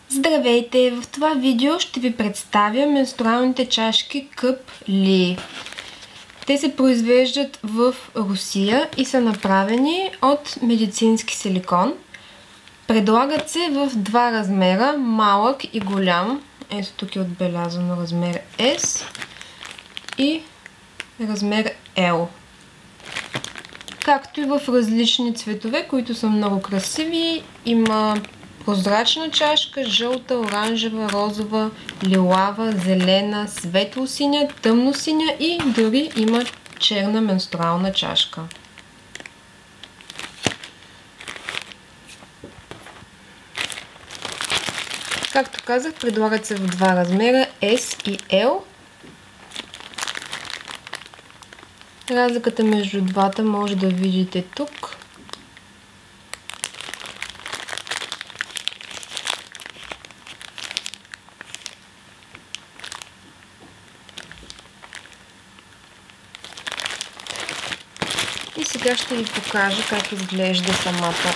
Здравейте! В това видео ще ви представя менструалните чашки Cup Li. Те се произвеждат в Русия и са направени от медицински силикон. Предлагат се в два размера, малък и голям. Ето тук е отбелязано размер S и размер L. Както и в различни цветове, които са много красиви. Има прозрачна чашка, жълта, оранжева, розова, лилава, зелена, светло-синя, тъмно-синя и дори има черна менструална чашка. Както казах, предлагат се в два размера S и L. Разликата между двата може да видите тук. И сега ще ви покажа как изглежда самата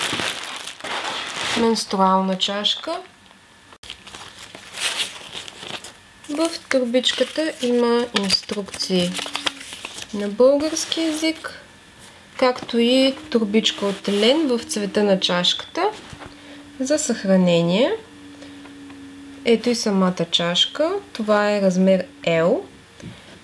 менструална чашка. В турбичката има инструкции на български език, както и турбичка от лен в цвета на чашката за съхранение. Ето и самата чашка. Това е размер L.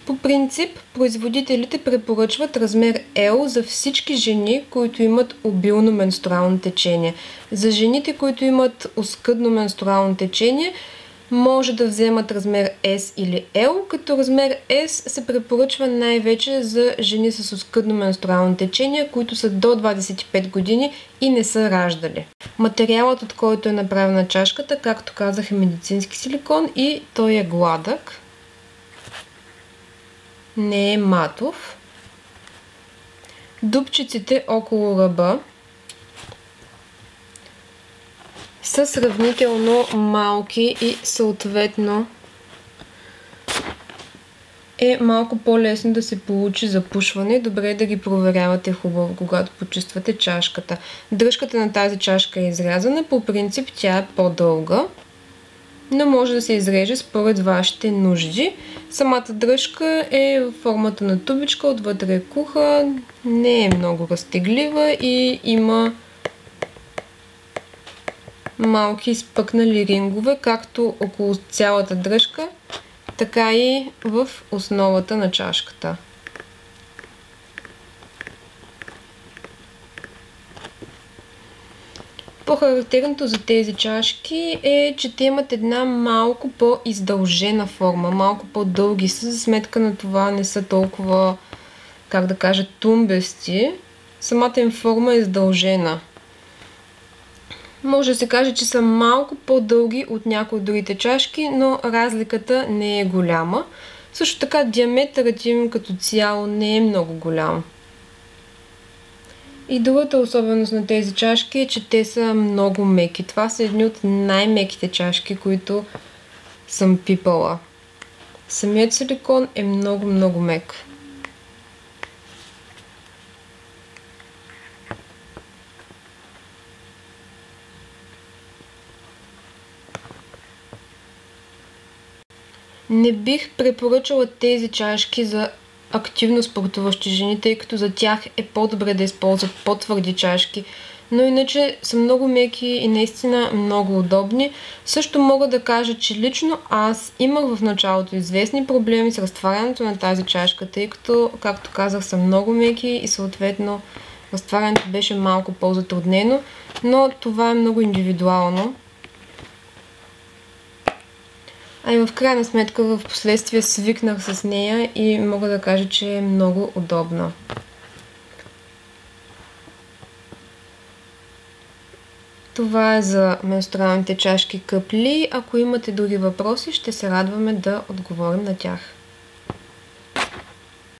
По принцип, производителите препоръчват размер L за всички жени, които имат обилно менструално течение. За жените, които имат оскъдно менструално течение, може да вземат размер S или L, като размер S се препоръчва най-вече за жени с оскъдно менструално течение, които са до 25 години и не са раждали. Материалът, от който е направена чашката, както казах, е медицински силикон и той е гладък. Не е матов. Дупчиците около ръба са сравнително малки и съответно е малко по-лесно да се получи запушване. Добре е да ги проверявате хубаво, когато почиствате чашката. Дръжката на тази чашка е изрязана. По принцип тя е по-дълга, но може да се изреже според вашите нужди. Самата дръжка е в формата на тубичка, отвътре е куха, не е много разтеглива и има малки изпъкнали рингове, както около цялата дръжка, така и в основата на чашката. По-характерното за тези чашки е, че те имат една малко по-издължена форма, малко по-дълги са, за сметка на това не са толкова, как да кажа, тумбести. Самата им форма е издължена. Може да се каже, че са малко по-дълги от някои от другите чашки, но разликата не е голяма. Също така диаметърът им като цяло не е много голям. И другата особеност на тези чашки е, че те са много меки. Това са едни от най-меките чашки, които съм пипала. Самият силикон е много мек. Не бих препоръчала тези чашки за активно спортуващи жени, тъй като за тях е по-добре да използват по-твърди чашки, но иначе са много меки и наистина много удобни. Също мога да кажа, че лично аз имах в началото известни проблеми с разтварянето на тази чашка, тъй като, както казах, са много меки и съответно разтварянето беше малко по-затруднено, но това е много индивидуално. А и в крайна сметка в последствие свикнах с нея и мога да кажа, че е много удобна. Това е за менструалните чашки Cup Li. Ако имате други въпроси, ще се радваме да отговорим на тях.